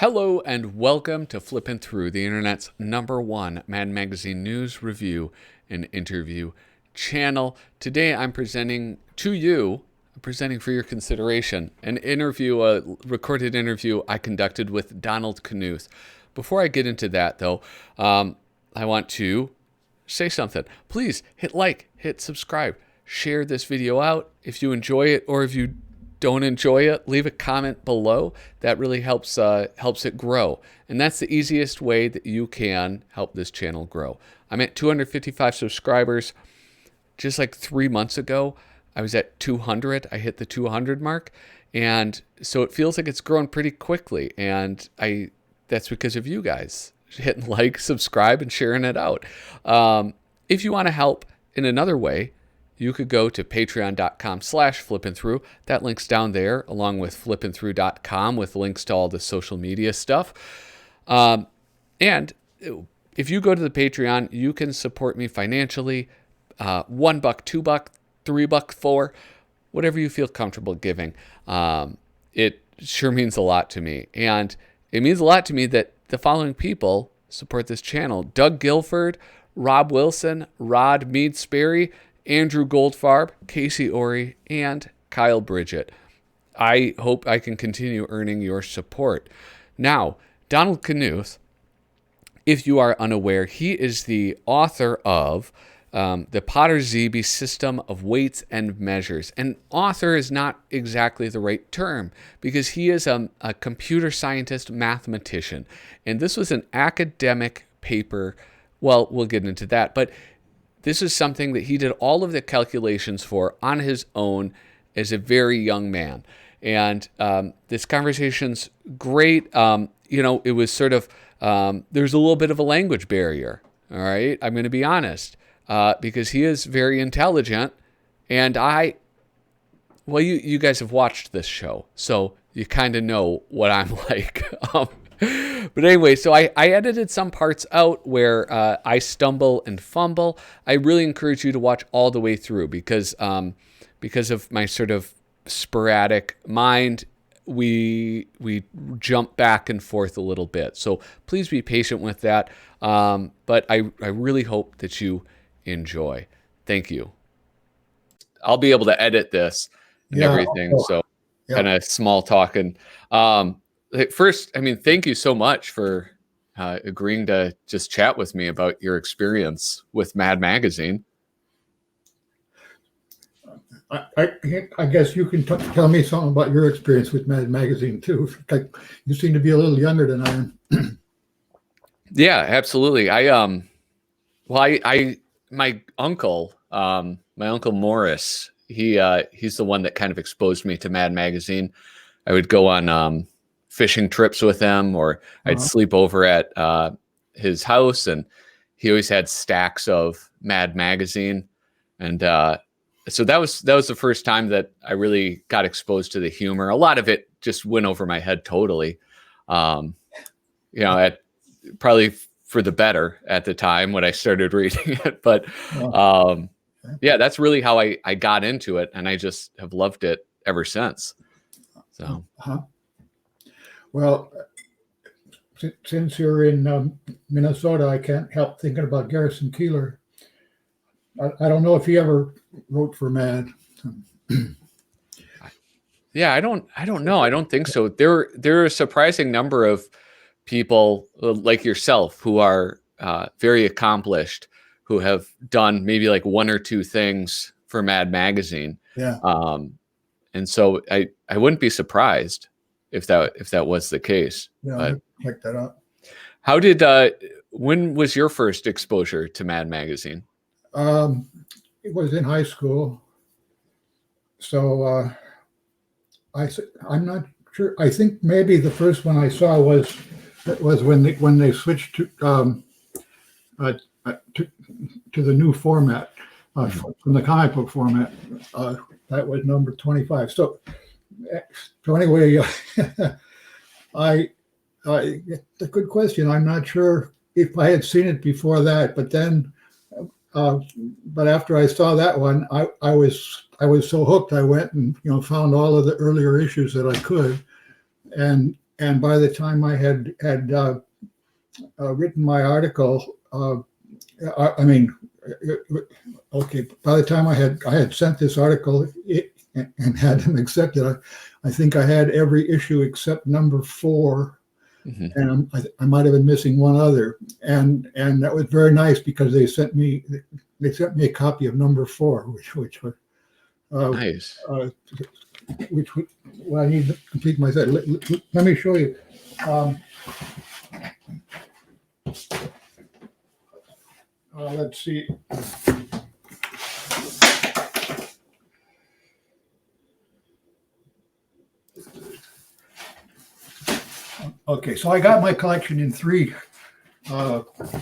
Hello and welcome to Flippin' Through, the internet's #1 Mad Magazine news, review, and interview channel. Today I'm presenting to you, presenting for your consideration, an interview, a recorded interview I conducted with Donald Knuth. Before I get into that though, I want to say something. Please hit like, hit subscribe, share this video out if you enjoy it, or if you don't enjoy it, leave a comment below. That really helps it grow. And that's the easiest way that you can help this channel grow. I'm at 255 subscribers. Just like 3 months ago, I was at 200. I hit the 200 mark. And so it feels like it's grown pretty quickly. And that's because of you guys hitting like, subscribe, and sharing it out. If you want to help in another way, you could go to patreon.com/flippinthrough. That link's down there, along with flippinthrough.com with links to all the social media stuff. And if you go to the Patreon, you can support me financially. $1, $2, $3, $4, whatever you feel comfortable giving. It sure means a lot to me. And it means a lot to me that the following people support this channel: Doug Guilford, Rob Wilson, Rod Mead-Sperry, Andrew Goldfarb, Casey Ori, and Kyle Bridget. I hope I can continue earning your support. Now, Donald Knuth, if you are unaware, he is the author of the Potrzebie System of Weights and Measures. And author is not exactly the right term, because he is a computer scientist, mathematician. And this was an academic paper. Well, we'll get into that. But this is something that he did all of the calculations for on his own as a very young man. And this conversation's great. It was sort of, there's a little bit of a language barrier, all right? I'm going to be honest, because he is very intelligent. And you guys have watched this show, so you kind of know what I'm like. But anyway, so I edited some parts out where I stumble and fumble. I really encourage you to watch all the way through because of my sort of sporadic mind, we jump back and forth a little bit. So please be patient with that. But I really hope that you enjoy. Thank you. I'll be able to edit this and everything. So kind of small talking. First, thank you so much for agreeing to just chat with me about your experience with Mad Magazine. I guess you can tell me something about your experience with Mad Magazine too. Like, you seem to be a little younger than I am. Yeah, absolutely. My uncle Morris, he's the one that kind of exposed me to Mad Magazine. I would go on fishing trips with him, or I'd sleep over at his house, and he always had stacks of Mad Magazine. And so that was the first time that I really got exposed to the humor. A lot of it just went over my head totally. Probably for the better at the time when I started reading it. But that's really how I got into it, and I just have loved it ever since. So. Well, since you're in Minnesota, I can't help thinking about Garrison Keillor. I don't know if he ever wrote for Mad. Yeah, I don't know. I don't think so. There are a surprising number of people like yourself who are very accomplished, who have done maybe like one or two things for Mad Magazine. Yeah. And so I wouldn't be surprised if that was the case. Yeah, but check that out. How when was your first exposure to Mad Magazine? It was in high school. So I'm not sure. I think maybe the first one I saw was when they switched to the new format from the comic book format. That was number 25. So anyway, a good question. I'm not sure if I had seen it before that, but after I saw that one, I was so hooked. I went and found all of the earlier issues that I could, and and by the time I had written my article, I mean, okay, by the time I had sent this article and had them accepted, I think I had every issue except number 4. Mm-hmm. And I might have been missing one other, and that was very nice because they sent me a copy of number 4, which was Nice. which would, well, I need to complete my set. Let me show you. Let's see. Okay, so I got my collection in 3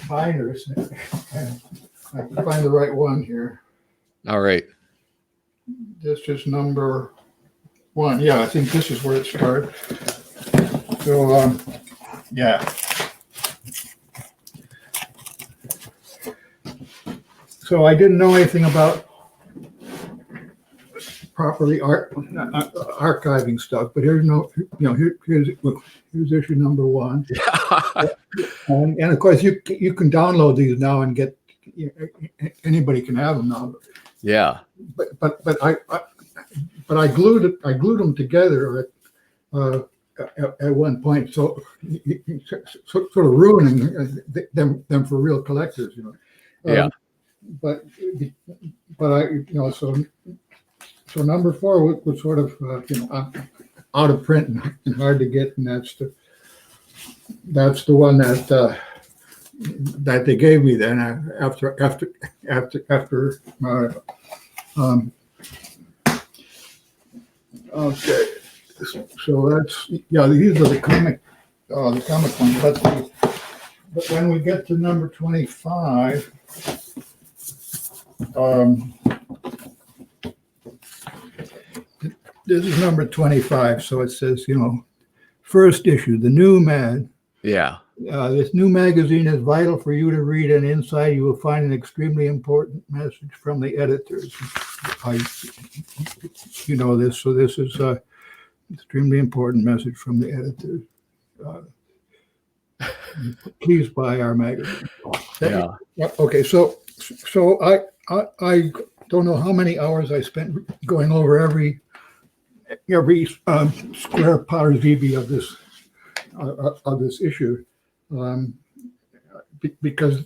binders, and I can find the right one here. All right. This is number 1. Yeah, I think this is where it started. So, yeah. So I didn't know anything about properly archiving stuff, but here's here's issue number 1. Yeah. And of course you can download these now and get, anybody can have them now. Yeah. But I glued them together at one point, so sort of ruining them for real collectors, Yeah. But I so number 4 was sort of out of print and hard to get, and that's the one that they gave me then after okay, so that's, yeah, these are the comic ones. But when we get to number 25, this is number 25. So it says, first issue, the new Mad. Yeah. This new magazine is vital for you to read, and inside you will find an extremely important message from the editors. This, so this is extremely important message from the editors. Please buy our magazine. Yeah. Okay, so I don't know how many hours I spent going over every square parsevi of this issue, because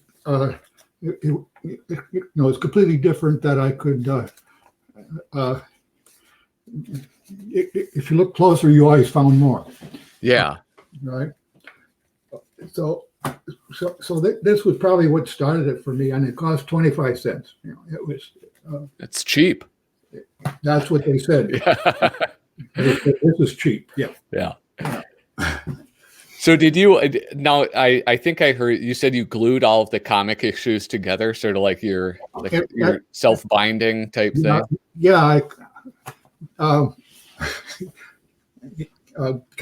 it's completely different that I could. If you look closer, you always found more. Yeah. Right. So this was probably what started it for me, and it cost 25 cents. It was. It's cheap. That's what they said. Yeah. This is cheap. Yeah. Yeah. So did you, now I think I heard you said you glued all of the comic issues together, sort of like your self-binding type thing? Yeah. Because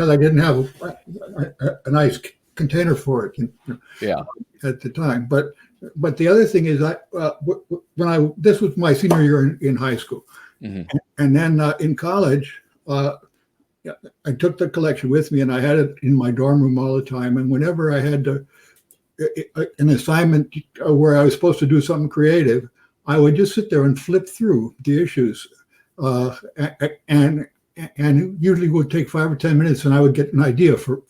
I didn't have a nice container for it at the time. But the other thing is this was my senior year in high school. Mm-hmm. And then in college, I took the collection with me, and I had it in my dorm room all the time. And whenever I had an assignment where I was supposed to do something creative, I would just sit there and flip through the issues, and usually would take 5 or 10 minutes, and I would get an idea for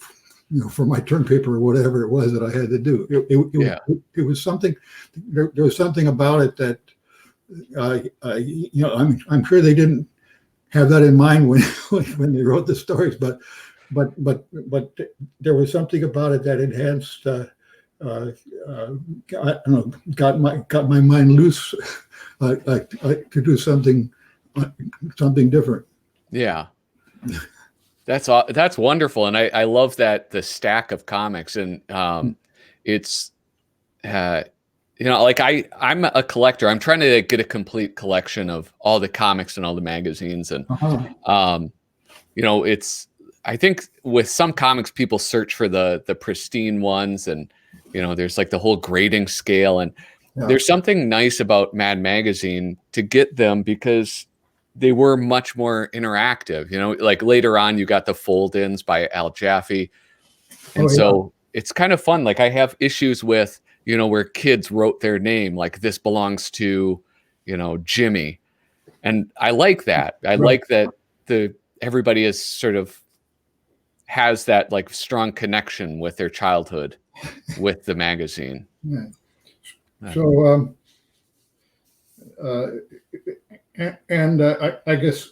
my term paper or whatever it was that I had to do. It was something. There was something about it that I'm sure they didn't have that in mind when they wrote the stories, but there was something about it that enhanced. I don't know, got my mind loose, to do something different. Yeah, that's wonderful, and I love that the stack of comics, and it's like I'm a collector. I'm trying to get a complete collection of all the comics and all the magazines, and it's, I think with some comics people search for the pristine ones, and there's like the whole grading scale, and there's something nice about Mad Magazine to get them, because they were much more interactive. You know, like later on, you got the fold-ins by Al Jaffe, and Oh yeah. so it's kind of fun. Like I have issues with, you know, where kids wrote their name, like this belongs to, you know, Jimmy, and I like that. I Right. like that the everybody is sort of has that like strong connection with their childhood with the magazine. Yeah. Uh, So, uh, and I guess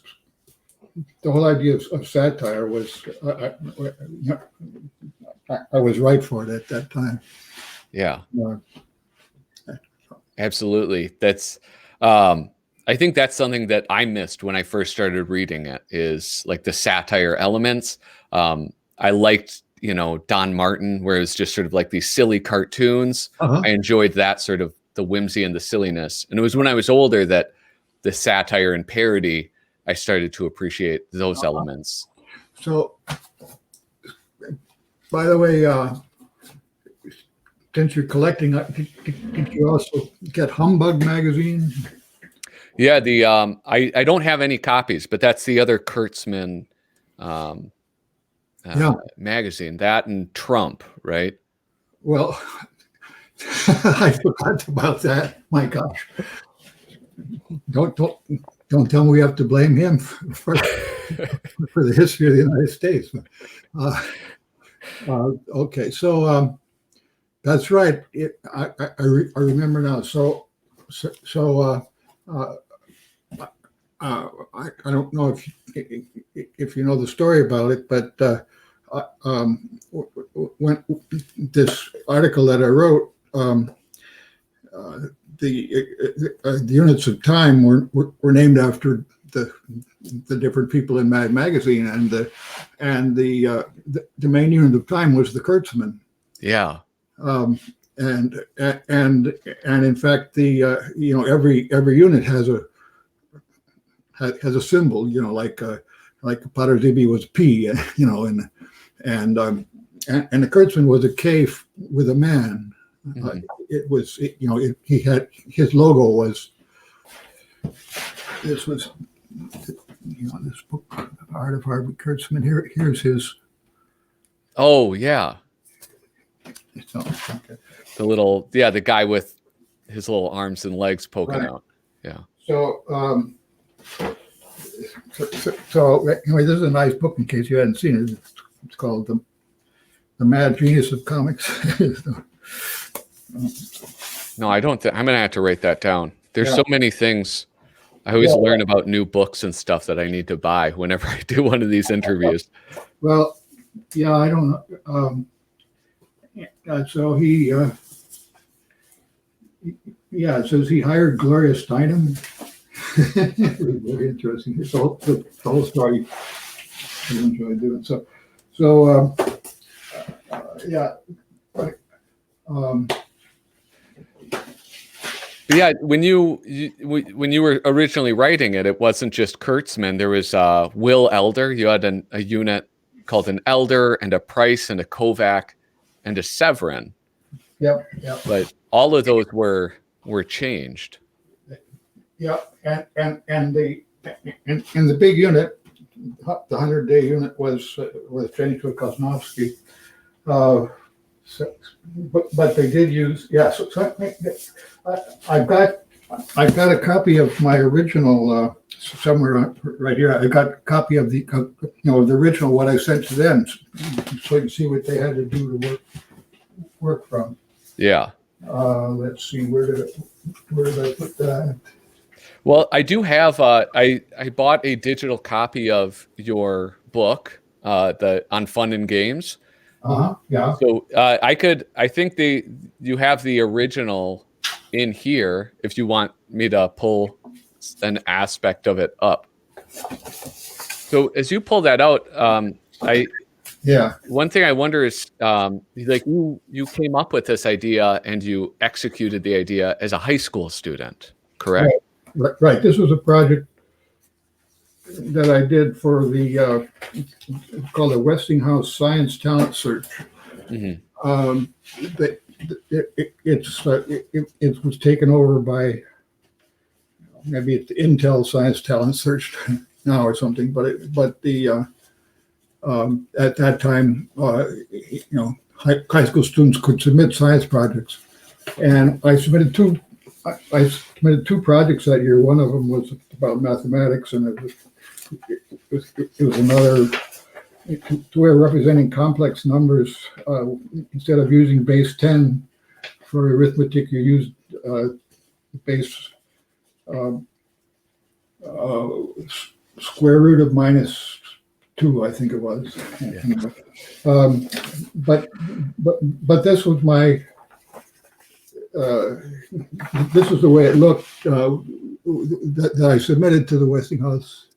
the whole idea of satire was, I was right for it at that time. yeah, Uh, absolutely. That's I think that's something that I missed when I first started reading it, is like the satire elements. I liked, you know, Don Martin, where it was just sort of like these silly cartoons. uh-huh. I enjoyed that sort of the whimsy and the silliness. And it was when I was older that the satire and parody, I started to appreciate those elements. So, by the way, since you're collecting, did you also get Humbug magazine? Yeah, the I don't have any copies, but that's the other Kurtzman um, Yeah. magazine. That and Trump, right? Well, I forgot about that. My gosh. Don't tell me we have to blame him for the history of the United States. Okay, so that's right. I remember now. So I don't know if you know the story about it, but when this article that I wrote, the units of time were named after the different people in Mad Magazine, and the main unit of time was the Kurtzman. Yeah. And in fact, every unit has a symbol, like Potrzebie was P, and the Kurtzman was a K with a man. Mm-hmm. He had, his logo was, this was, this book, The Art of Harvey Kurtzman. Here's his. Oh yeah. So, okay. The little, the guy with his little arms and legs poking out. Yeah. So, so anyway, this is a nice book in case you hadn't seen it. It's called The Mad Genius of Comics. No, I don't think I'm gonna have to write that down. There's Yeah. so many things. I always learn about new books and stuff that I need to buy whenever I do one of these interviews. Well, yeah, I don't know. So it says he hired Gloria Steinem. Very interesting. The whole story I enjoy doing. Yeah, when you were originally writing it, it wasn't just Kurtzman. There was Will Elder. You had a unit called an Elder and a Price and a Kovac and a Severin. Yep. But all of those were changed. Yeah, and the big unit, the 100-day unit was changed to a Kosnovsky. But they did use, I've got a copy of my original somewhere right here. I got a copy of the original, what I sent to them, so you can see what they had to do to work from. Yeah. Let's see, where did I put that? Well, I do have I bought a digital copy of your book, on fun and games. Yeah. So I think you have the original in here if you want me to pull an aspect of it up. So as you pull that out, one thing I wonder is, like you came up with this idea and you executed the idea as a high school student, correct? Right. This was a project that I did for the it's called the Westinghouse Science Talent Search. Mm-hmm. It was taken over by maybe it's the Intel Science Talent Search now or something, but at that time, high school students could submit science projects, and I submitted two. I submitted two projects that year. One of them was about mathematics, and it was another way of representing complex numbers. Instead of using base 10 for arithmetic, you used base square root of -2, I think it was. Yeah. But this was my this was the way it looked that I submitted to the Westinghouse.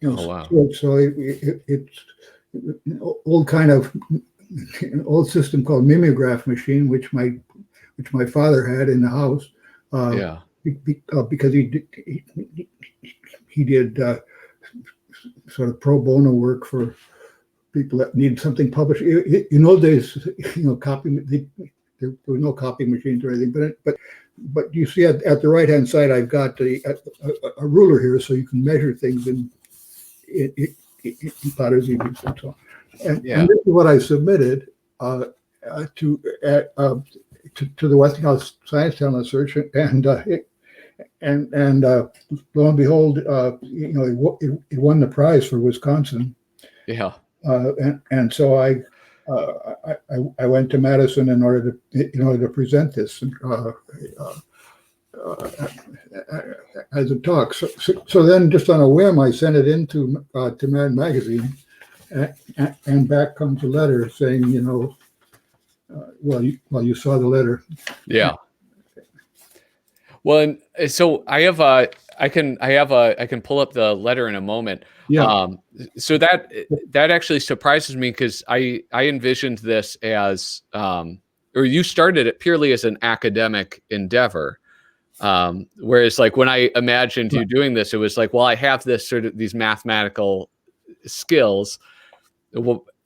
Oh, wow. So it's an old system called mimeograph machine, which my father had in the house. Yeah. Because he did sort of pro bono work for people that needed something published. In those days, there were no copy machines or anything. But you see at the right hand side, I've got a ruler here, so you can measure things in Potter's and so on. And this is what I submitted to the Westinghouse Science Talent Search, and lo and behold, it won the prize for Wisconsin. Yeah. And so I went to Madison in order to present this as a talk. So then, just on a whim, I sent it into to Mad Magazine, and back comes a letter saying, well, you saw the letter. Yeah. Well, and so I can pull up the letter in a moment. Yeah. So that actually surprises me, because I envisioned this as, or you started it purely as an academic endeavor. Whereas like when I imagined you doing this, it was like, well, I have this sort of these mathematical skills.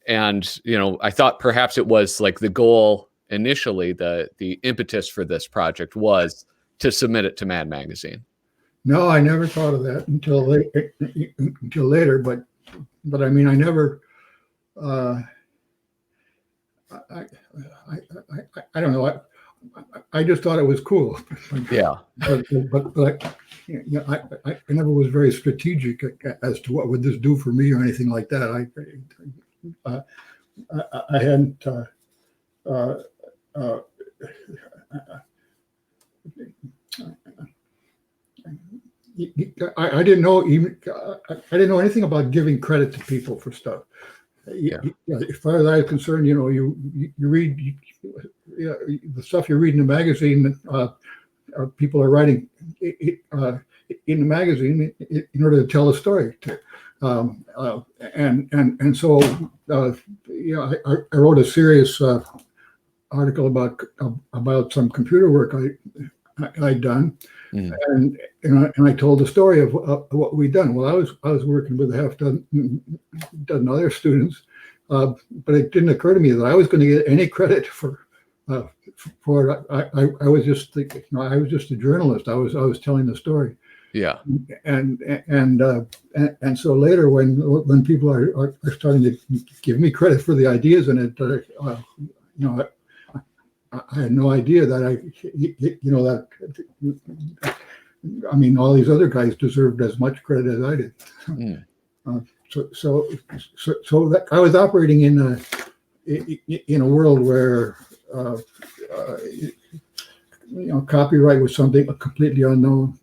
And, I thought perhaps it was like the goal initially, the impetus for this project was to submit it to Mad Magazine. No, I never thought of that until later. But I mean, I never. I don't know. I just thought it was cool. Yeah. But I never was very strategic as to what would this do for me or anything like that. I hadn't. I didn't know I didn't know anything about giving credit to people for stuff. Yeah. As far as I'm concerned, you read the stuff you read in the magazine. People are writing in the magazine in order to tell a story. And so I wrote a serious article about some computer work I'd done. And I told the story of what we'd done. Well, I was working with a half dozen other students, but it didn't occur to me that I was going to get any credit for it. I was just thinking, I was just a journalist. I was telling the story. Yeah. And so later, when people are starting to give me credit for the ideas in it, I had no idea that I mean, all these other guys deserved as much credit as I did. So that I was operating in a world where copyright was something completely unknown.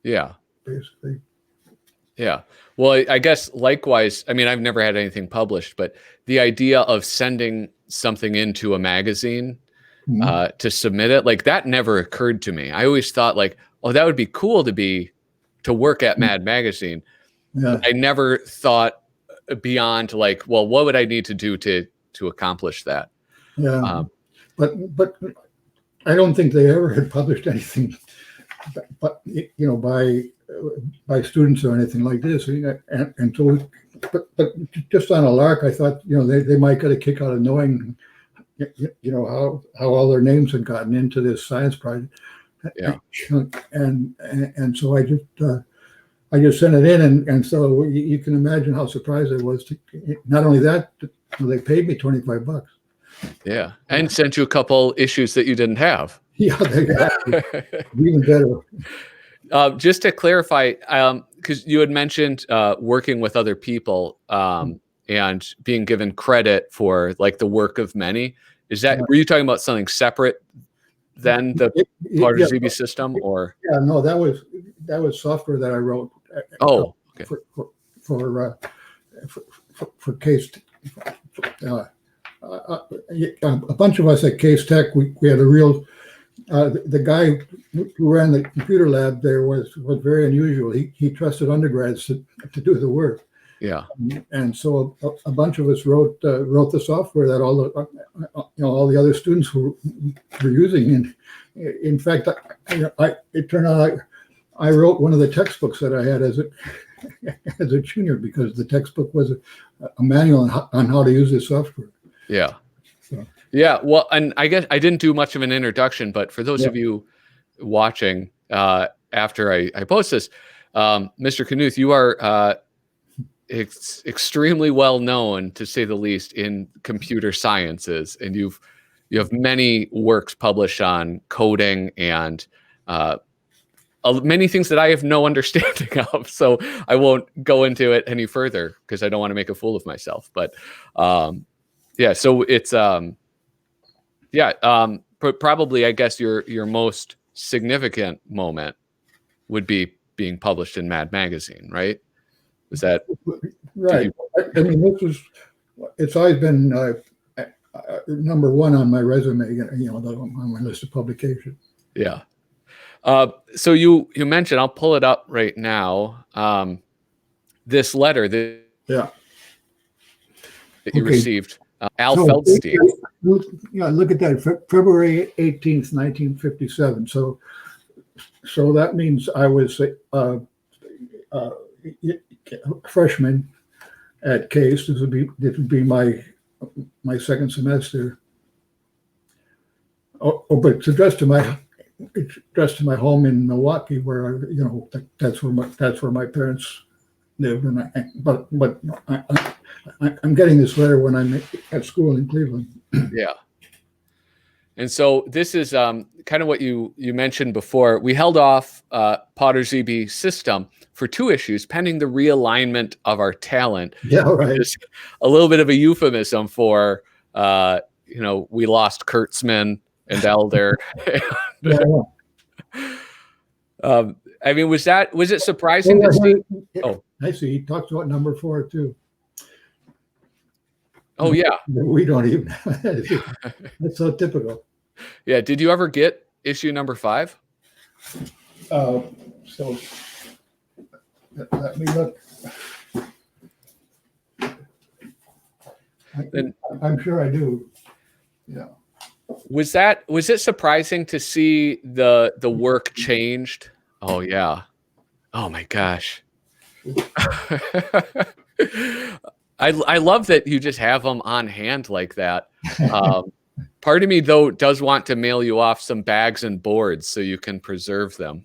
Yeah. Basically. Yeah. Well, I guess likewise, I mean, I've never had anything published, but the idea of sending something into a magazine to submit it, like that never occurred to me. I always thought like, oh, that would be cool to work at Mad Magazine. Yeah. But I never thought beyond like, well, what would I need to do to accomplish that? Yeah. But I don't think they ever had published anything, but by students or anything like this. And so, but just on a lark, I thought they might get a kick out of knowing how all their names had gotten into this science project. Yeah. And so I just sent it in, and so you can imagine how surprised I was. Not only that, they paid me $25. Yeah. And sent you a couple issues that you didn't have. Yeah, exactly. Even better. Just to clarify, because you had mentioned working with other people and being given credit for like the work of many. Were you talking about something separate than the Potrzebie system, or? Yeah, no, that was software that I wrote. Oh, okay. For Case. A bunch of us at Case Tech, we had a real. The guy who ran the computer lab there was very unusual. He trusted undergrads to do the work. Yeah. And so a bunch of us wrote the software that all the other students were using. And in fact, it turned out I wrote one of the textbooks that I had as a junior, because the textbook was a manual on how to use this software. Yeah. So. Yeah. Well, and I guess I didn't do much of an introduction, but for those of you watching after I post this, Mr. Knuth, you are extremely well known, to say the least, in computer sciences, and you have many works published on coding and many things that I have no understanding of. So I won't go into it any further because I don't want to make a fool of myself. But yeah, so it's probably, I guess your most significant moment would be being published in Mad Magazine, right? Was that right? I mean, it's always been number one on my resume, on my list of publications. Yeah. So you mentioned, I'll pull it up right now. This letter that you received, Al Feldstein. Look at that, February 18th, 1957. So that means I was a freshman at Case. This would be my second semester. But it's addressed to my home in Milwaukee, where that's where my parents lived. But I'm getting this letter when I'm at school in Cleveland. Yeah. And so this is kind of what you mentioned before. We held off Potrzebie System for 2 issues pending the realignment of our talent. Yeah, right. Just a little bit of a euphemism for we lost Kurtzman and Elder. I mean, was it surprising to see? Oh, I see. He talks about number 4 too. Oh yeah. We don't even. That's so typical. Yeah. Did you ever get issue number 5? So let me look. I'm sure I do. Yeah. Was it surprising to see the work changed? Oh yeah. Oh my gosh. I love that you just have them on hand like that. Part of me, though, does want to mail you off some bags and boards so you can preserve them.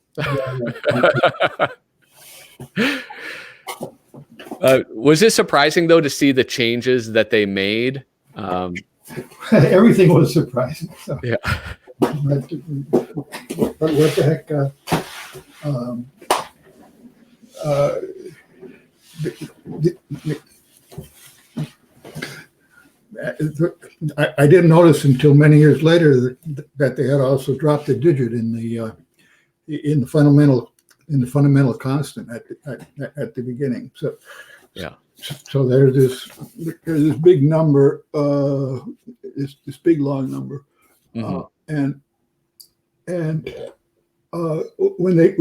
Was it surprising, though, to see the changes that they made? Everything was surprising. So. Yeah. But what the heck? I didn't notice until many years later that they had also dropped a digit in the fundamental constant at the beginning. So yeah. So there's this big number, this big long number, and when they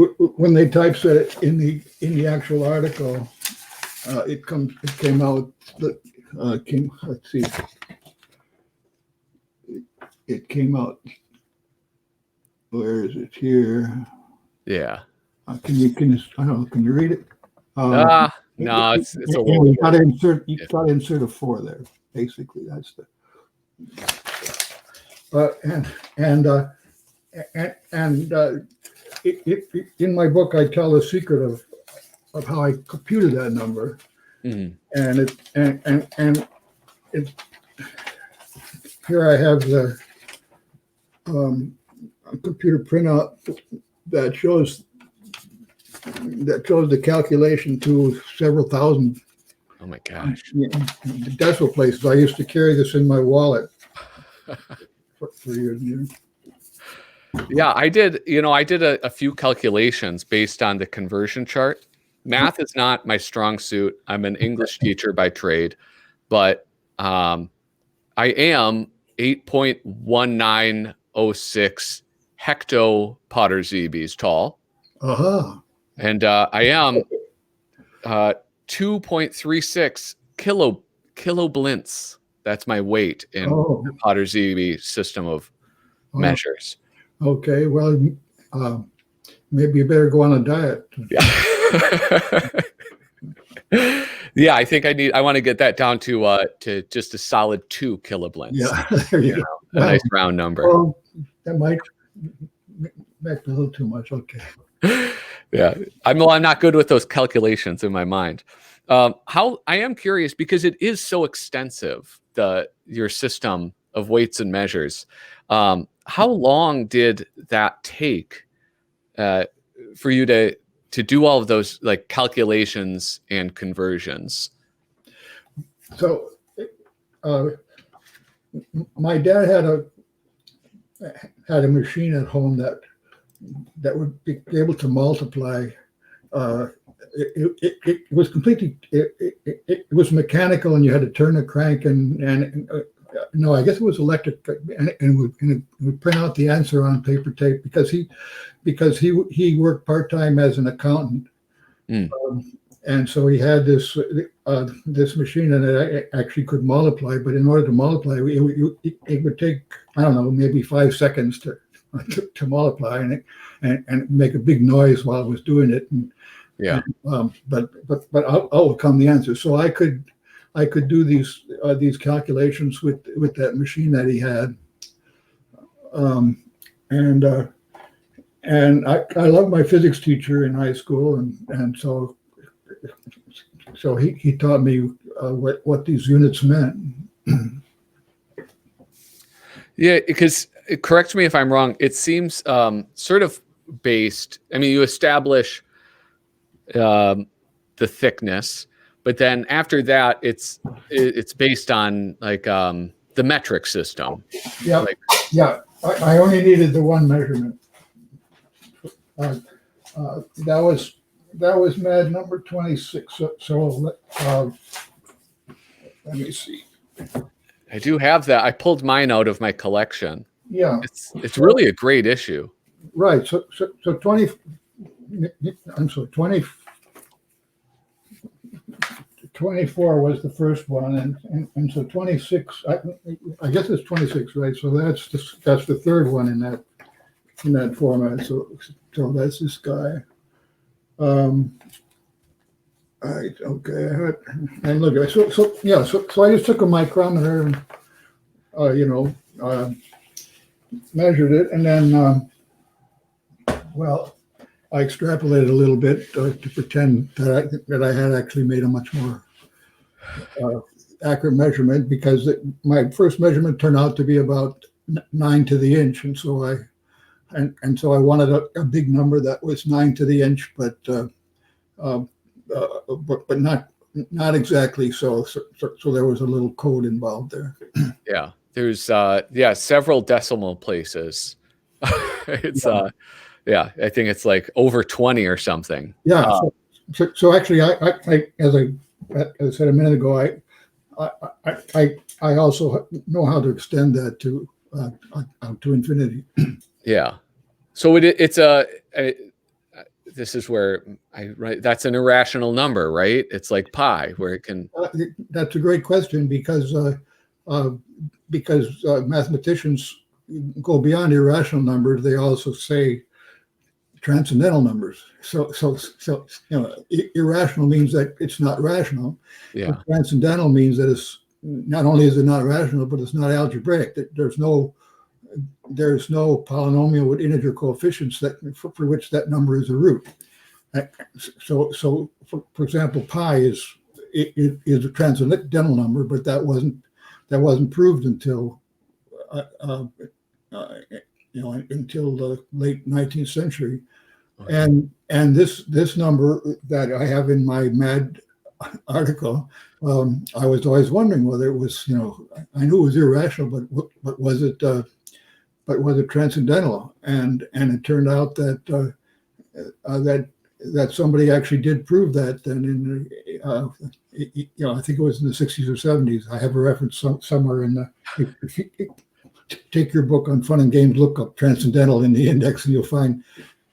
typeset it in the actual article, it came out. Let's see. It came out. Where is it here? Yeah. Can you read it? No, it's a little. You got to insert a 4 there. Basically, that's the. in my book, I tell the secret of how I computed that number, Mhm. and it here I have the computer printout that shows the calculation to several thousand Oh my gosh. decimal places. I used to carry this in my wallet for years and years. Yeah, I did. I did a few calculations based on the conversion chart. Math is not my strong suit. I'm an English teacher by trade, but I am 8.1906 hecto Pottersiebees tall, Uh-huh. and I am 2.36 kiloblints. That's my weight in Oh, the Pottersiebe system of oh, measures. okay. Well, maybe you better go on a diet. Yeah. Yeah, I think I want to get that down to just a solid 2 kiloblints. Yeah, there you go. A nice round number. Well, that might make a little too much. Okay. Yeah, I'm not good with those calculations in my mind. How I am curious because it is so extensive, your system of weights and measures. How long did that take for you to do all of those like calculations and conversions? So, my dad had a machine at home that would be able to multiply. It was completely. It was mechanical, and you had to turn the crank, and no, I guess it was electric, and it would print out the answer on paper tape because he worked part time as an accountant, and so he had this machine, and it actually could multiply. But in order to multiply, it would take, I don't know, maybe 5 seconds to multiply, and make a big noise while it was doing it. And, yeah. But out would come the answer. So I could do these calculations with that machine that he had. And I loved my physics teacher in high school, and so he taught me what these units meant. Yeah, because correct me if I'm wrong. It seems sort of based. I mean, you establish the thickness, but then after that, it's based on like the metric system. Yeah, yeah. I only needed the one measurement. That was MAD number 26. So let me see. I do have that. I pulled mine out of my collection. Yeah, it's really a great issue. Right. So 20. I'm sorry. 24 was the first one, and so 26. I guess it's 26, right? So that's the third one in that format. So that's this guy. Right. Okay. And look, so I just took a micrometer and measured it, and then I extrapolated a little bit to pretend that I had actually made a much more accurate measurement, because my first measurement turned out to be about 9 to the inch, and so I wanted a big number that was 9 to the inch, but not exactly. So there was a little code involved there. Yeah, there's several decimal places. It's yeah, I think it's like over 20 or something. Yeah. So actually, I as I said a minute ago, I also know how to extend that to infinity. Yeah. So it's this is where that's an irrational number, right? It's like pi, where it can. That's a great question, because mathematicians go beyond irrational numbers. They also say transcendental numbers. So irrational means that it's not rational. Yeah. But transcendental means that it's not only is it not rational, but it's not algebraic. That there's no there's no polynomial with integer coefficients that for which that number is a root. So for example, pi is a transcendental number, but that wasn't proved until until the late 19th century. Okay. And this number that I have in my MAD article, I was always wondering whether it was, I knew it was irrational, but was it transcendental? And it turned out that that somebody actually did prove that. Then I think it was in the 60s or 70s. I have a reference somewhere in the. If you take your book on fun and games, look up transcendental in the index, and you'll find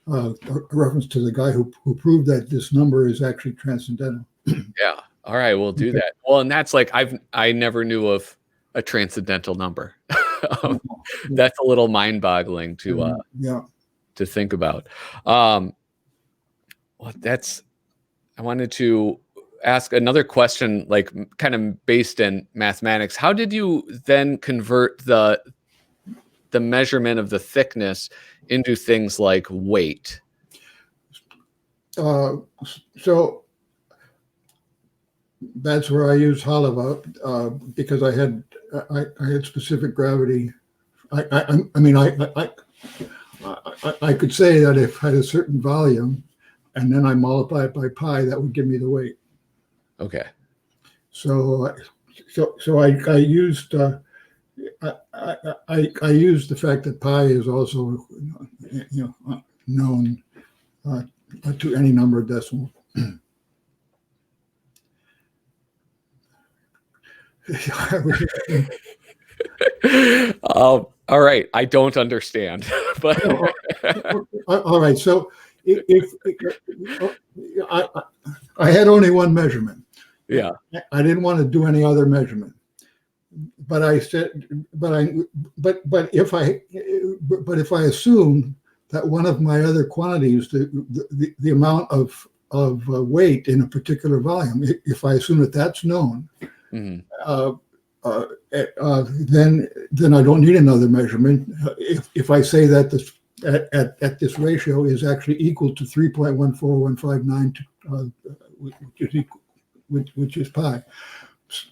a reference to the guy who proved that this number is actually transcendental. Yeah. All right, we'll do that. Well, and that's like I never knew of a transcendental number. That's a little mind-boggling to think about. Well, I wanted to ask another question, like kind of based in mathematics. How did you then convert the measurement of the thickness into things like weight? So that's where I use Halava because I had specific gravity. I mean, I could say that if I had a certain volume, and then I multiply it by pi, that would give me the weight. Okay. So I used I used the fact that pi is also known to any number of decimals. All right, I don't understand, but all right. So if I had only one measurement, yeah, I didn't want to do any other measurement. But I said, but if I assume that one of my other quantities, the amount of weight in a particular volume, if I assume that that's known, then I don't need another measurement. If I say that this at this ratio is actually equal to 3.14159, which is pi.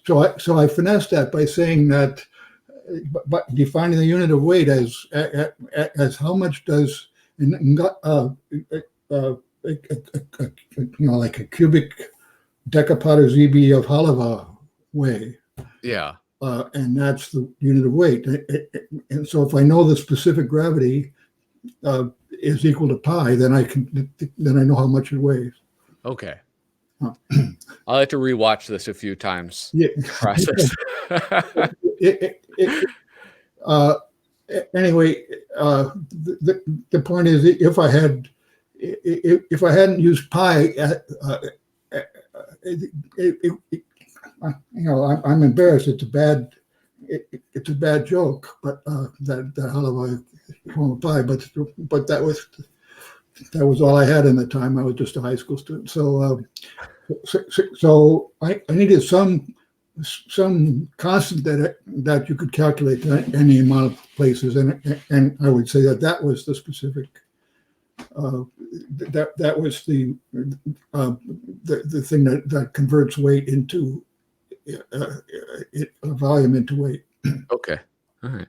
So I finessed that by saying that, but defining the unit of weight as how much does like a cubic decapod or ZB of Halava weigh. Yeah. And that's the unit of weight. And so if I know the specific gravity is equal to pi, then I know how much it weighs. Okay. I'll have to rewatch this a few times. Yeah. Process. Anyway, the point is, if I hadn't used pi, I'm embarrassed. It's a bad joke, but that Halava form of pi. But that was all I had in the time. I was just a high school student. So I needed some constant that you could calculate to any amount of places, and I would say that was the specific that was the thing that converts weight into volume into weight. Okay. All right.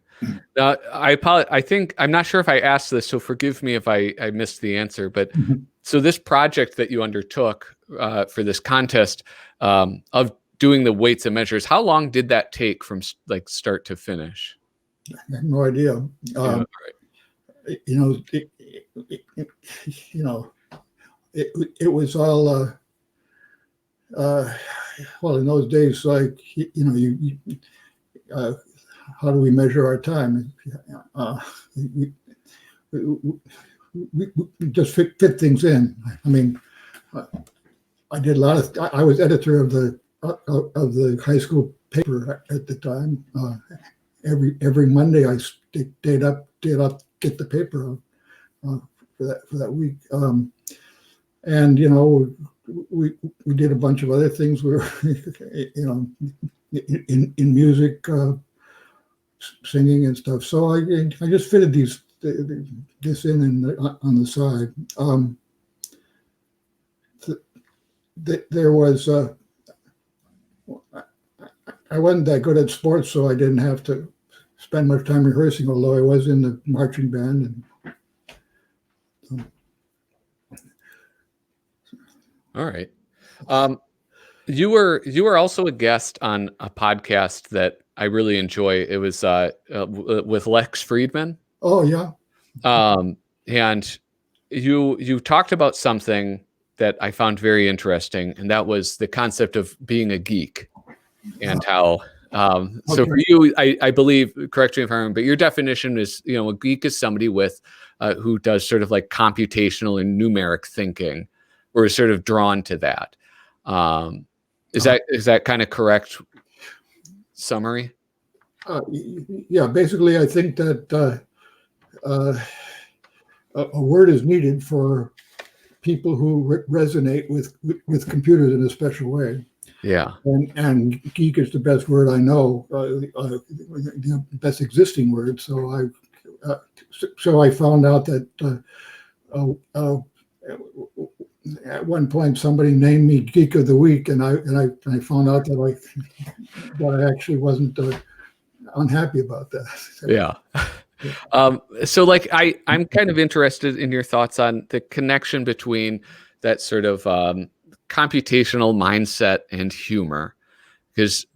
Now, I apologize. I think I'm not sure if I asked this, so forgive me if I missed the answer. But so this project that you undertook for this contest of doing the weights and measures, how long did that take from like start to finish? I have no idea. It was all well in those days. Like how do we measure our time? We just fit things in. I mean, I did a lot of. I was editor of the high school paper at the time. Every Monday, I stayed up, get the paper for that week. And we did a bunch of other things. We were, in music. singing and stuff. So I just fitted this in on the side. There was I wasn't that good at sports, so I didn't have to spend much time rehearsing, although I was in the marching band. All right. You were also a guest on a podcast that I really enjoy. It was with Lex Friedman. Oh yeah. And you talked about something that I found very interesting, and that was the concept of being a geek, and how. So Okay. for you, I believe, correct me if I'm wrong, but your definition is, a geek is somebody with who does sort of like computational and numeric thinking, or is sort of drawn to that. Is that kind of correct summary? Yeah, basically, I think that a word is needed for people who resonate with computers in a special way. Yeah. And geek is the best word I know, the best existing word. So I found out that at one point somebody named me Geek of the Week, and I found out that I actually wasn't unhappy about that. Yeah. So like I'm kind of interested in your thoughts on the connection between that sort of computational mindset and humor, because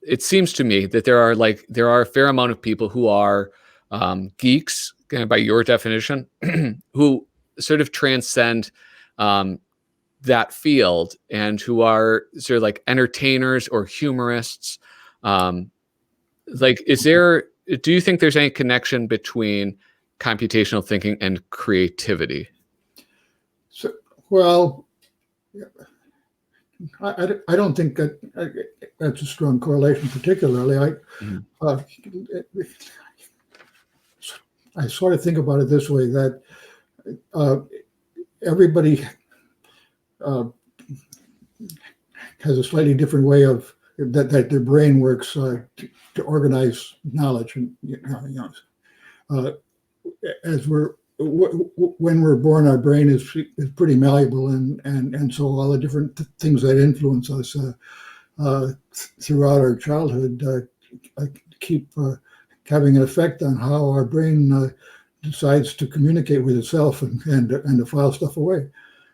it seems to me that there are a fair amount of people who are geeks, by your definition, who sort of transcend that field, and who are sort of like entertainers or humorists. Do you think there's any connection between computational thinking and creativity? So, well, I don't think that's a strong correlation particularly. I sort of think about it this way, that everybody has a slightly different way of that their brain works to organize knowledge, and as when we're born, our brain is pretty malleable, and so all the different things that influence us throughout our childhood keep having an effect on how our brain decides to communicate with itself and to file stuff away.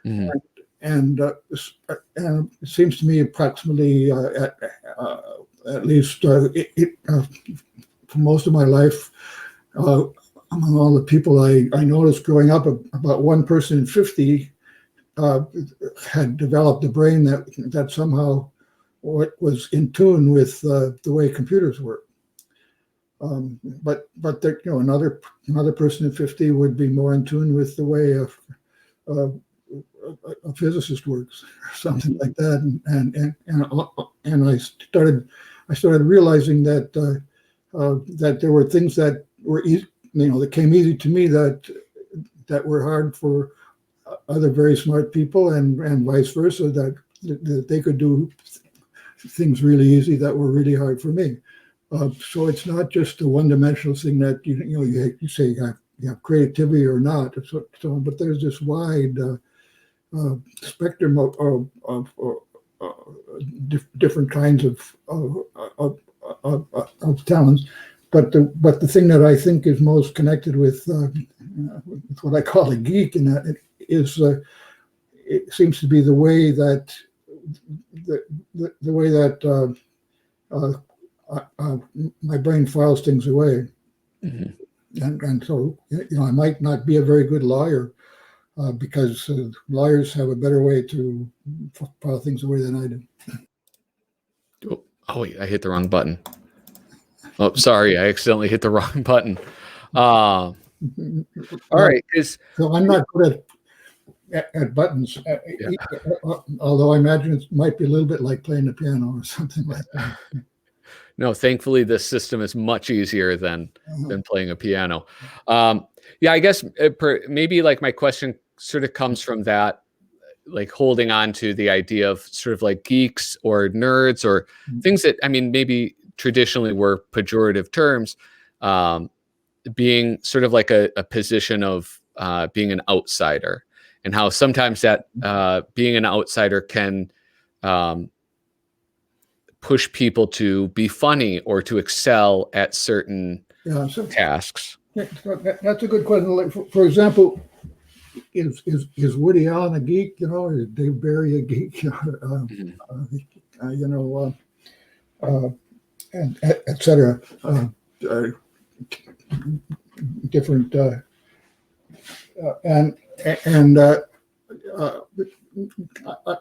Mm-hmm. And it seems to me approximately, at least for most of my life, among all the people I noticed growing up, about one person in 50 had developed a brain that somehow was in tune with the way computers work. But another person in 50 would be more in tune with the way a physicist works, or something like that, and I started realizing that that there were things that were easy, that came easy to me that were hard for other very smart people, and vice versa, that they could do things really easy that were really hard for me. So it's not just a one-dimensional thing that you say you have creativity or not, so but there's this wide spectrum of different kinds of talents. But the thing that I think is most connected with what I call a geek, in that is it seems to be the way that my brain files things away. Mm-hmm. And so I might not be a very good lawyer, because lawyers have a better way to file things away than I do. Oh wait, I hit the wrong button. Oh, sorry, I accidentally hit the wrong button. All right, so I'm not good at buttons, although I imagine it might be a little bit like playing the piano or something like that. No, thankfully this system is much easier than playing a piano. I guess maybe like my question sort of comes from that, like holding on to the idea of sort of like geeks or nerds or things that, maybe traditionally were pejorative terms, being sort of like a position of being an outsider, and how sometimes that being an outsider can push people to be funny or to excel at certain tasks. That's a good question. Like, for example, is Woody Allen a geek? Is Dave Barry a geek? And et cetera. Different and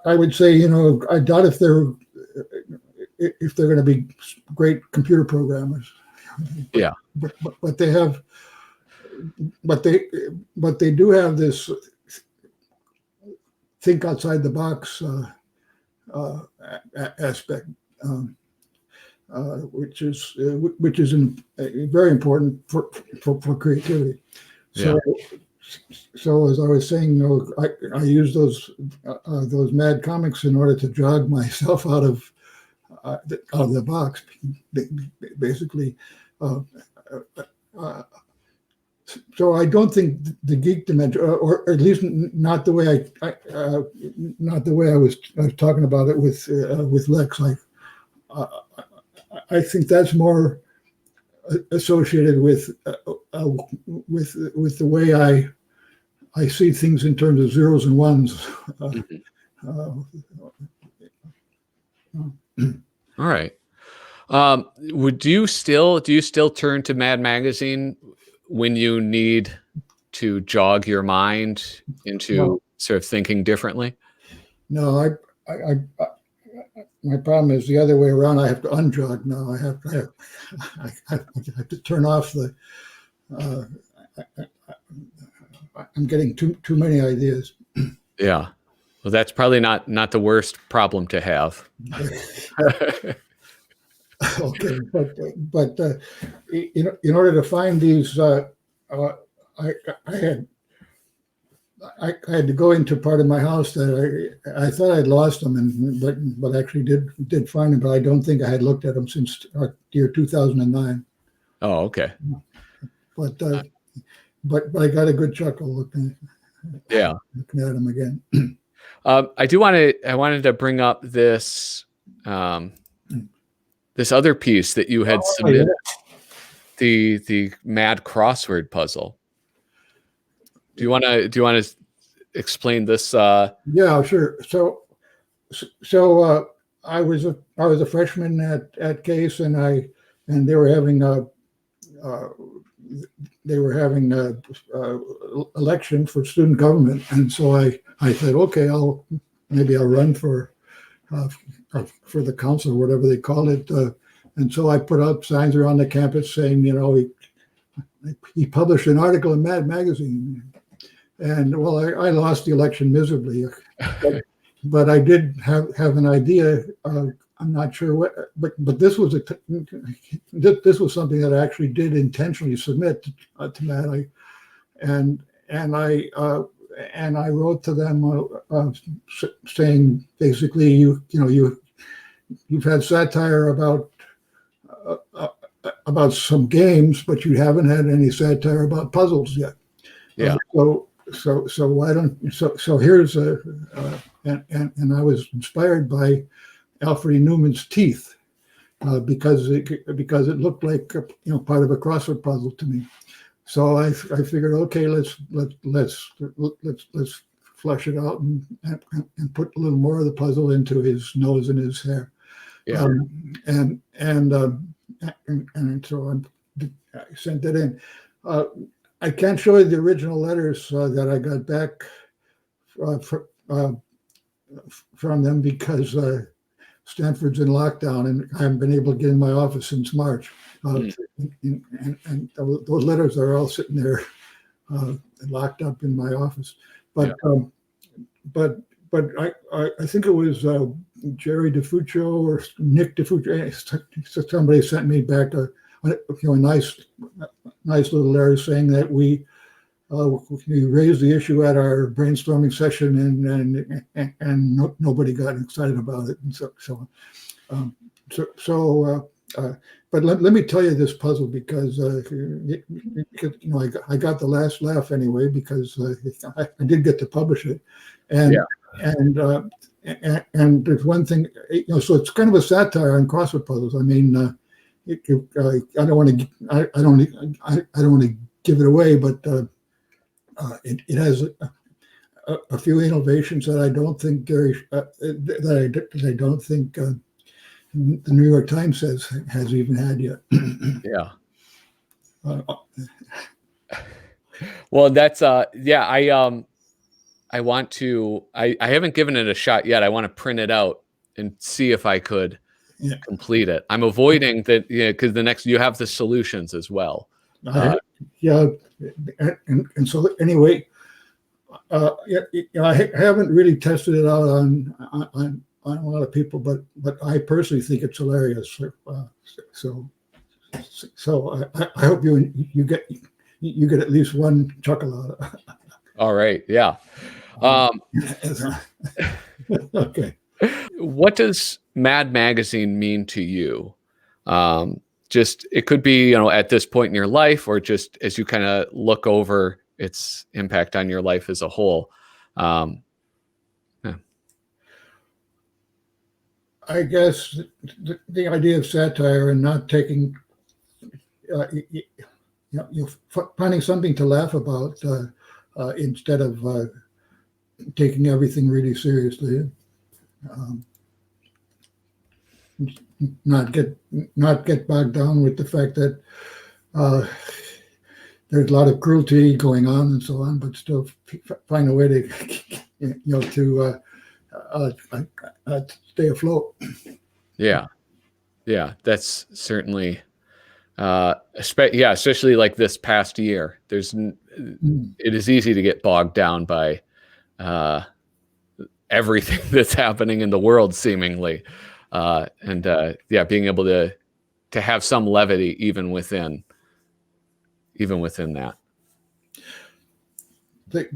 I would say, I doubt if they're going to be great computer programmers. Yeah. But they have, but they do have this think outside the box aspect, which is very important for creativity. So as I was saying, I use those mad comics in order to jog myself out of the box, basically. So I don't think the geek dimension, or at least not the way I was talking about it with Lex. I think that's more associated with the way I see things in terms of zeros and ones. All right. Do you still turn to Mad Magazine when you need to jog your mind into sort of thinking differently? No, my problem is the other way around. I have to unjog now. I have to turn off the. I'm getting too many ideas. Yeah, well, that's probably not the worst problem to have. Okay, but in order to find these, I had to go into part of my house that I thought I'd lost them, but actually did find them. But I don't think I had looked at them since year 2009. Oh, okay. But I got a good chuckle looking at them again. I wanted to bring up this this other piece that you had submitted, the mad crossword puzzle. Do you want to explain this? Yeah, sure. So I was a freshman at Case, and they were having election for student government, and so I said, okay, I'll run for the council, or whatever they call it, and so I put up signs around the campus saying, he published an article in Mad Magazine, and well, I lost the election miserably, but I did have an idea. I'm not sure what, but this was this was something that I actually did intentionally submit to Mad, and I wrote to them saying basically, you've had satire about some games, but you haven't had any satire about puzzles yet. Yeah. So why don't so here's and I was inspired by Alfred Newman's Teeth because it looked like part of a crossword puzzle to me. So I figured, okay, let's flesh it out and put a little more of the puzzle into his nose and his hair. Yeah. And so I sent that in. I can't show you the original letters that I got back from them because Stanford's in lockdown, and I haven't been able to get in my office since March. And those letters are all sitting there locked up in my office. But I think it was Jerry DeFuccio or Nick DeFuccio. Somebody sent me back a nice little letter saying that we raised the issue at our brainstorming session, and nobody got excited about it, and But let me tell you this puzzle because I got the last laugh anyway because I did get to publish it, and Yeah. and there's one thing, so it's kind of a satire on crossword puzzles. I mean, I don't want to I don't want to give it away, but it has a few innovations that I don't think that I don't think the New York Times has even had yet. Yeah. Well, that's yeah, I want to I haven't given it a shot yet. I want to print it out and see if I could complete it. I'm avoiding that, because the next you have the solutions as well. Yeah, and so anyway, I haven't really tested it out on a lot of people, but I personally think it's hilarious. So I hope you get at least one chuckle out of it. All right, yeah. Okay. What does Mad Magazine mean to you? Just it could be, at this point in your life, or just as you kind of look over its impact on your life as a whole. Yeah. I guess the idea of satire and not taking, finding something to laugh about instead of taking everything really seriously. Not get bogged down with the fact that there's a lot of cruelty going on and so on, but still find a way to stay afloat. Yeah, that's certainly especially like this past year. It is easy to get bogged down by everything that's happening in the world, seemingly. Being able to have some levity even within that. The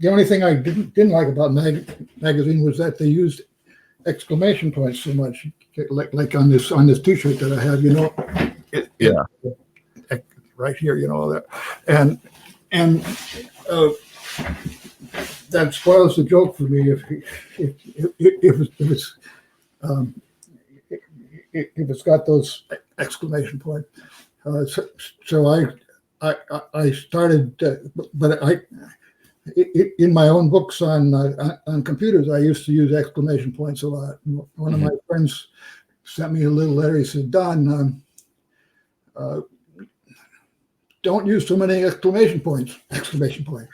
only thing I didn't like about magazine was that they used exclamation points so much, like on this T-shirt that I have, right here, that, and that spoils the joke for me if it's got those exclamation points. So I started, but in my own books on computers, I used to use exclamation points a lot. One of my friends sent me a little letter. He said, "Don, don't use so many exclamation points. Exclamation point.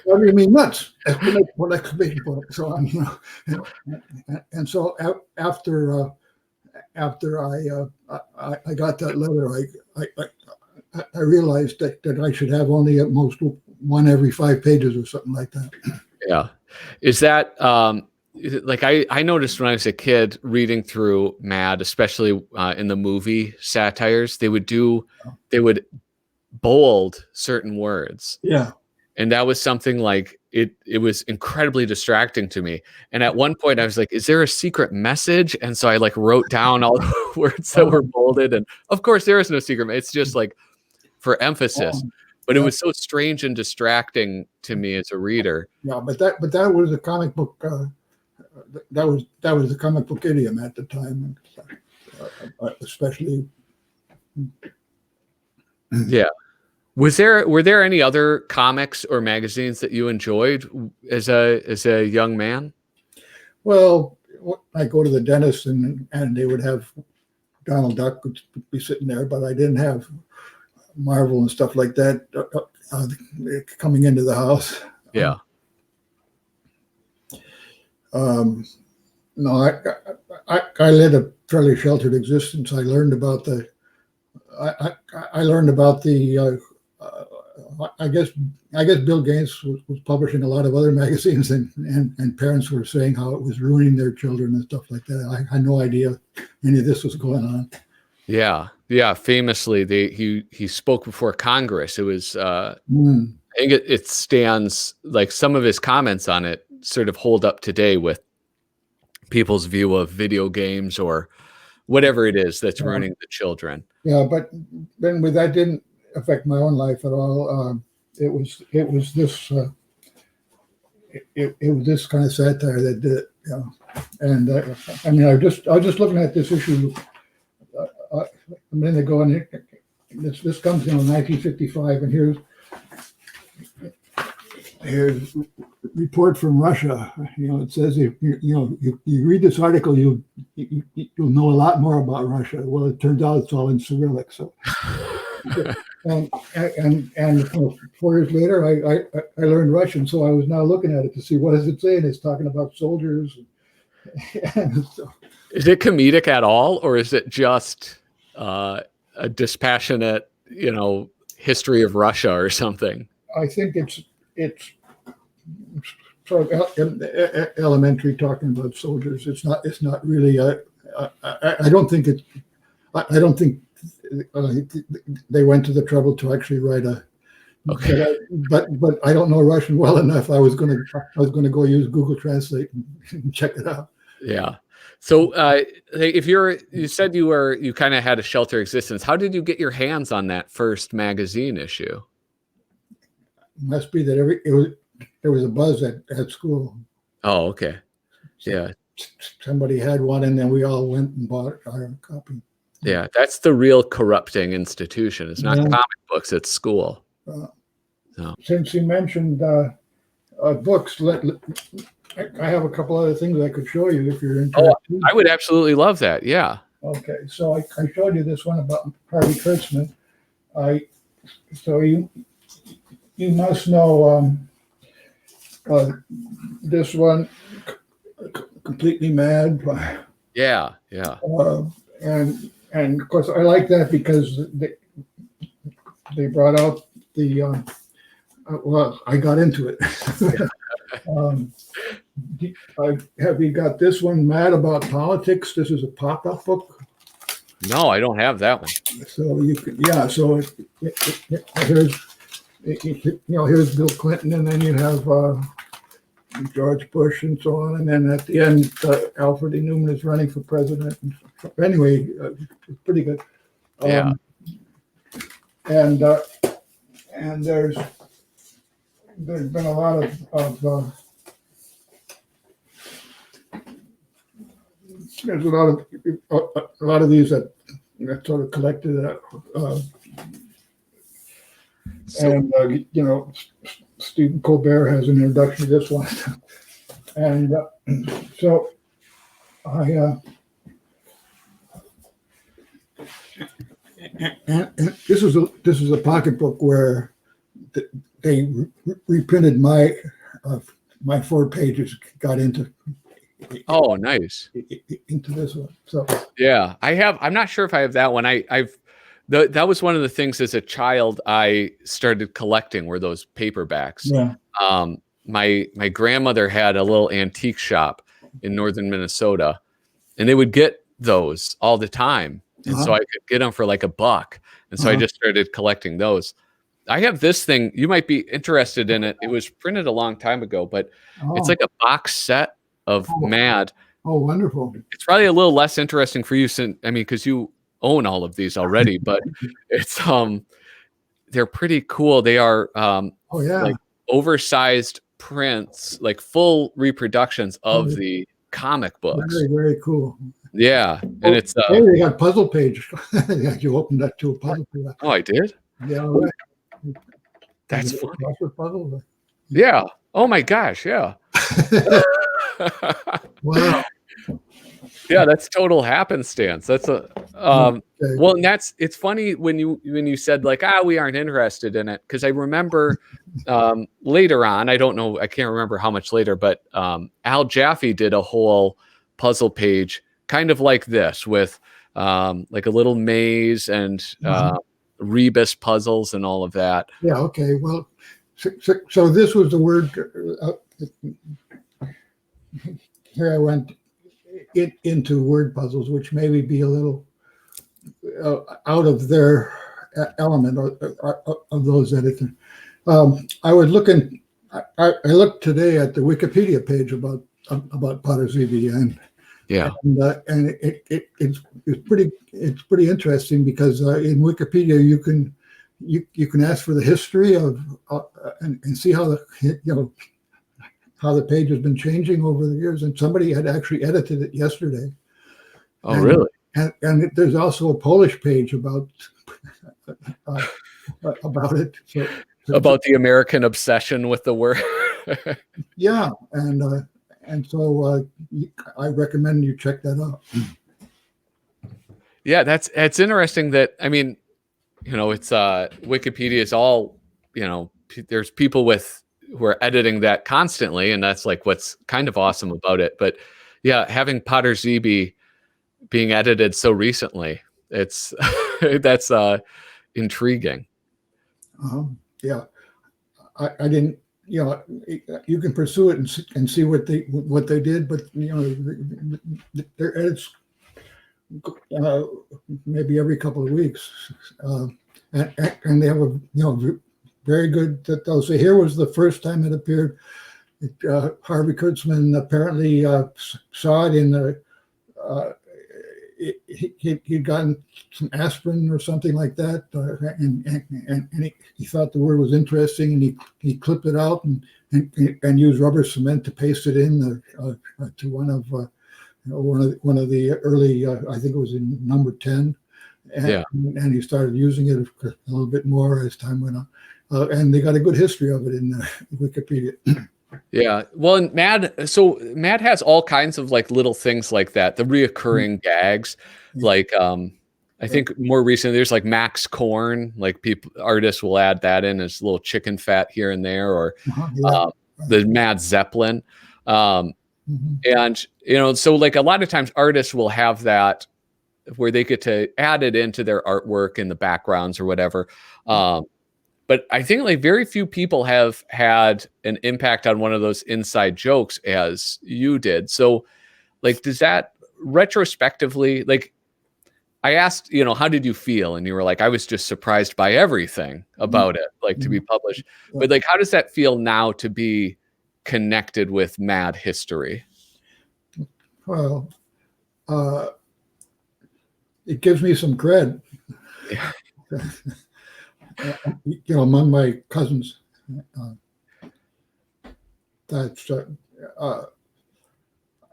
What do you mean nuts? Exclamation point. Exclamation point." So and so after I got that letter, I realized that I should have only at most one every 5 pages or something like that. Yeah. Is that like I noticed when I was a kid reading through Mad, especially in the movie satires, they would bold certain words. Yeah. And that was something like it was incredibly distracting to me. And at one point I was like, is there a secret message? And so I wrote down all the words that were bolded. And of course there is no secret. It's just for emphasis. But it was so strange and distracting to me as a reader. Yeah, but that was a comic book. That was a comic book idiom at the time, especially. Yeah. Were there any other comics or magazines that you enjoyed as a young man? Well, I go to the dentist and they would have Donald Duck would be sitting there, but I didn't have Marvel and stuff like that coming into the house. Yeah. No, I led a fairly sheltered existence. I learned about the I guess Bill Gates was publishing a lot of other magazines, and parents were saying how it was ruining their children and stuff like that. I had no idea any of this was going on. Yeah. Famously, he spoke before Congress. It was I think it stands, like some of his comments on it sort of hold up today with people's view of video games or whatever it is that's ruining the children. Yeah, but then that didn't affect my own life at all. It was this it was this kind of satire that did it. And I mean, I was just looking at this issue a minute ago, and this comes in 1955, and here's a report from Russia. It says if you read this article, you'll know a lot more about Russia. Well, it turns out it's all in Cyrillic. So, and 4 years later, I learned Russian, so I was now looking at it to see what does it say, and it's talking about soldiers. And so, is it comedic at all, or is it just a dispassionate, history of Russia or something? I think it's sort of elementary, talking about soldiers. It's not really. I don't think they went to the trouble to actually write a. Okay. But I don't know Russian well enough. I was gonna go use Google Translate and check it out. Yeah. So if you said you kind of had a sheltered existence, how did you get your hands on that first magazine issue? Must be that there was a buzz at school. Oh, okay. Yeah. Somebody had one, and then we all went and bought our copy. Yeah, that's the real corrupting institution. It's not comic books; it's school. Since you mentioned books, I have a couple other things I could show you if you're interested. Oh, I would absolutely love that. Yeah. Okay, so I showed you this one about Harvey Kurtzman. So you must know this one, Completely Mad. Yeah, yeah. And of course I like that because they brought out the well, I got into it. Have you got this one, Mad About Politics? This is a pop-up book. No, I don't have that one. So you can, yeah. So here's Bill Clinton, and then you have George Bush, and so on. And then at the end, Alfred E. Newman is running for president. Anyway, it's pretty good. Yeah. And there's been a lot of there's a lot of these that sort of collected and Stephen Colbert has an introduction to this one, and so and this is a pocketbook where they reprinted my 4 pages, got into. Oh, nice. Into this one. So yeah, I'm not sure if I have that one. That was one of the things as a child I started collecting were those paperbacks. Yeah. My grandmother had a little antique shop in northern Minnesota, and they would get those all the time. And so I could get them for like $1. And so I just started collecting those. I have this thing. You might be interested in it. It was printed a long time ago, but it's like a box set of Mad. Oh, wonderful. It's probably a little less interesting for you because you own all of these already, but it's they're pretty cool. They are like oversized prints, like full reproductions of the comic books. Very, very cool. Yeah. And it's they got puzzle page. You opened that to a puzzle page. Oh, I did? Yeah, right. That's funny. Puzzle. Yeah. Oh my gosh, yeah. Wow. Yeah, that's total happenstance. That's a well, and it's funny when you said like, we aren't interested in it, because I remember later on, I don't know, I can't remember how much later, but Al Jaffe did a whole puzzle page kind of like this with like a little maze and rebus puzzles and all of that. Yeah. Okay. Well, so this was the word. Here I went into word puzzles, which maybe be a little out of their element of those that I would look I looked today at the Wikipedia page about Potrzebie, Yeah. it's pretty interesting because in Wikipedia you can ask for the history of and see how how the page has been changing over the years, and somebody had actually edited it yesterday. Oh, really? And there's also a Polish page uh, about it. About the American obsession with the word. Yeah, and so I recommend you check that out. Yeah, it's interesting that, I mean, it's Wikipedia is all, there's people who are editing that constantly, and that's like what's kind of awesome about it. But yeah, having Potrzebie being edited so recently, it's that's intriguing. Yeah, I didn't. You can pursue it and see what they did, but their edits maybe every couple of weeks, and they have a very good. That they'll say here was the first time it appeared. Harvey Kurtzman apparently saw it in the. He'd gotten some aspirin or something like that, and he thought the word was interesting, and he clipped it out and used rubber cement to paste it in to one of the early, I think it was in number 10, and he started using it a little bit more as time went on, and they got a good history of it in Wikipedia. Yeah. Well, and Mad has all kinds of like little things like that, the reoccurring gags. Like I think more recently there's like Max Corn, like artists will add that in as a little chicken fat here and there, or the Mad Zeppelin. And so like a lot of times artists will have that where they get to add it into their artwork in the backgrounds or whatever. But I think like very few people have had an impact on one of those inside jokes as you did. So like, does that retrospectively, like I asked, how did you feel? And you were like, I was just surprised by everything about it, like to be published. But like, how does that feel now to be connected with Mad history? Well, it gives me some cred. Yeah. Among my cousins, that's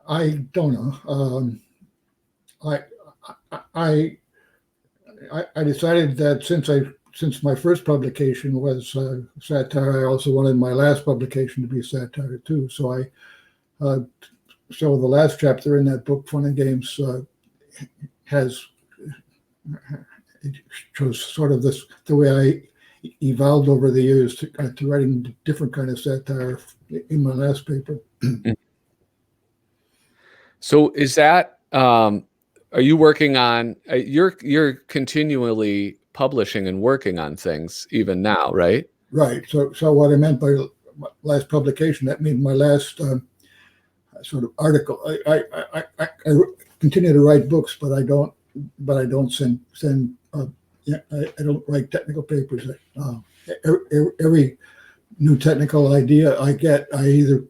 I don't know. I decided that since my first publication was satire, I also wanted my last publication to be satire too. So so the last chapter in that book, Fun and Games, it shows sort of the way I evolved over the years to writing different kind of satire in my last paper. So is that are you working on you're continually publishing and working on things even now, right? Right. So what I meant by last publication, that means my last sort of article. I continue to write books, but I don't send I don't write technical papers. Every new technical idea I get, I either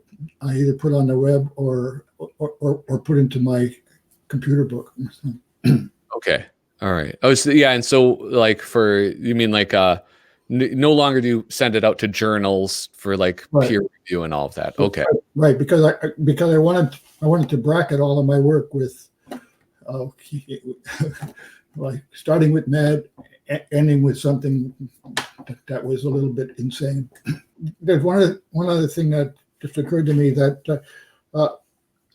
put on the web or put into my computer book. Okay. All right. Oh, so, yeah. And so like you mean like no longer do you send it out to journals for like peer review and all of that. Okay. Right. Because I wanted to bracket all of my work with like starting with Mad, ending with something that was a little bit insane. There's one other thing that just occurred to me that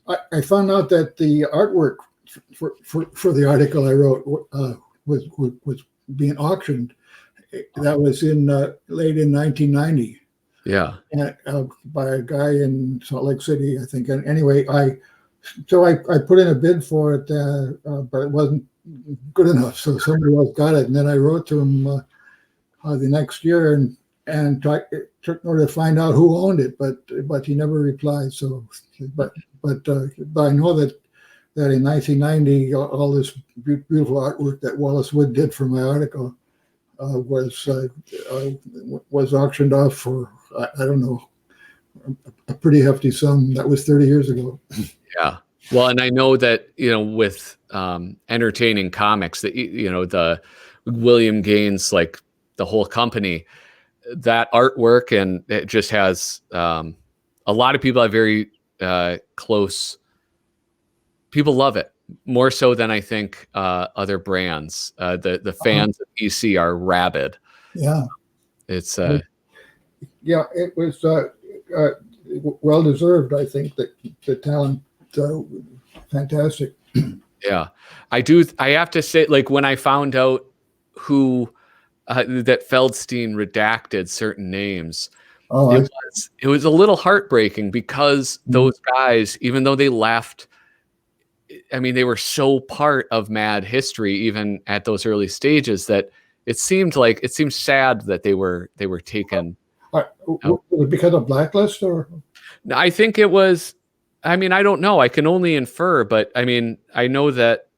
I found out that the artwork for the article I wrote was being auctioned. That was late in 1990. Yeah. By a guy in Salt Lake City, I think. And anyway, I put in a bid for it, but it wasn't good enough. So somebody else got it, and then I wrote to him the next year and tried in order to find out who owned it, but he never replied. So, but I know that in 1990, all this beautiful artwork that Wallace Wood did for my article was auctioned off for I don't know a pretty hefty sum. That was 30 years ago. Yeah. Well, and I know that, with entertaining comics, that, the William Gaines, like the whole company, that artwork, and it just has a lot of people have very close. People love it more so than I think other brands. The fans of EC are rabid. Yeah. It's Yeah, it was well deserved. I think that the talent, fantastic. yeah. I have to say, like, when I found out who that Feldstein redacted certain names, Oh, it was a little heartbreaking, because those guys, even though they left, I mean, they were so part of Mad history, even at those early stages, that it seemed sad that they were taken. was it because of blacklist or? I think it was. I mean, I don't know. I can only infer, but I mean, I know that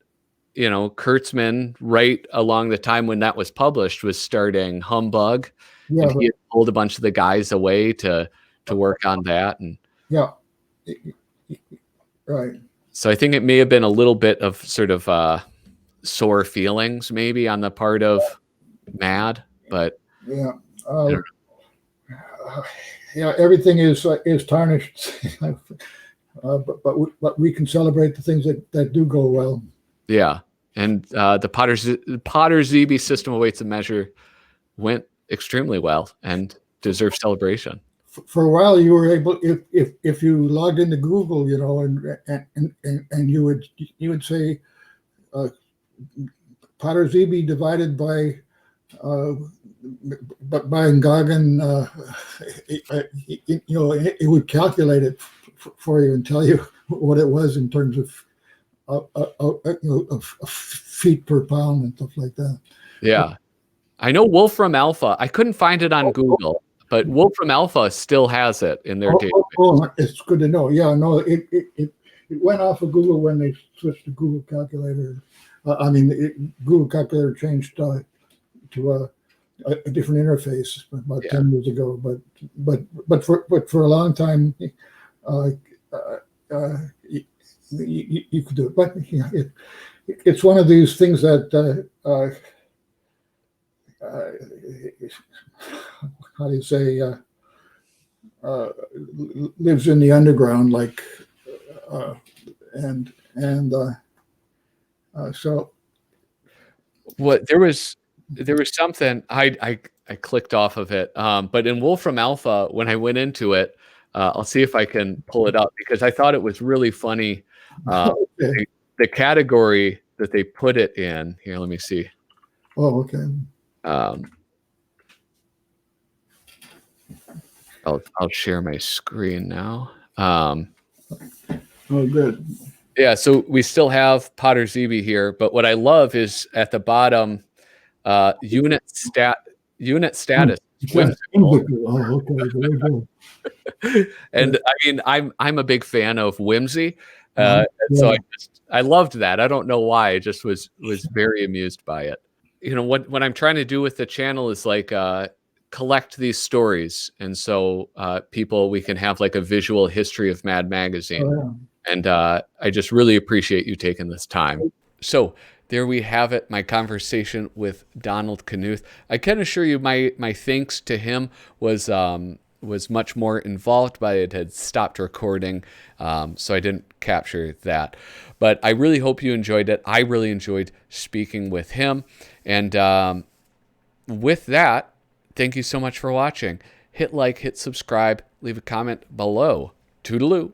Kurtzman, right along the time when that was published, was starting Humbug, Yeah, and he had pulled a bunch of the guys away to work on that, and yeah, right. so I think it may have been a little bit of sort of sore feelings, maybe, on the part of Mad, but Yeah, yeah. Everything is tarnished, but we can celebrate the things that do go well. yeah. And the Potrzebie System awaits a measure went extremely well and deserves celebration. For a while, you were able, if you logged into Google, and you would say Potrzebie divided by Goggin, it would calculate it for you and tell you what it was in terms of feet per pound and stuff like that. Yeah. I know Wolfram Alpha. I couldn't find it on Google, but Wolfram Alpha still has it in their database. It's good to know. Yeah, no, it went off of Google when they switched to Google Calculator. Google Calculator changed to a different interface about 10 years ago. But for a long time, you could do it. But it's one of these things that how do you say, lives in the underground, like, so. What there was something I clicked off of it, but in Wolfram Alpha, when I went into it, I'll see if I can pull it up, because I thought it was really funny. The category that they put it in here. Let me see. Oh, okay. I'll share my screen now. Oh, good. Yeah, so we still have Potrzebie here, but what I love is at the bottom, unit status. Whimsical. Oh, okay, very good. And I mean, I'm a big fan of whimsy, so I loved that. I don't know why. I just was very amused by it. What I'm trying to do with the channel is like collect these stories, and so we can have like a visual history of Mad Magazine. Oh, yeah. And I just really appreciate you taking this time. So there we have it, my conversation with Donald Knuth. I can assure you my thanks to him was much more involved, but it had stopped recording, so I didn't capture that. But I really hope you enjoyed it. I really enjoyed speaking with him. And with that, thank you so much for watching. Hit like, hit subscribe, leave a comment below. Toodaloo.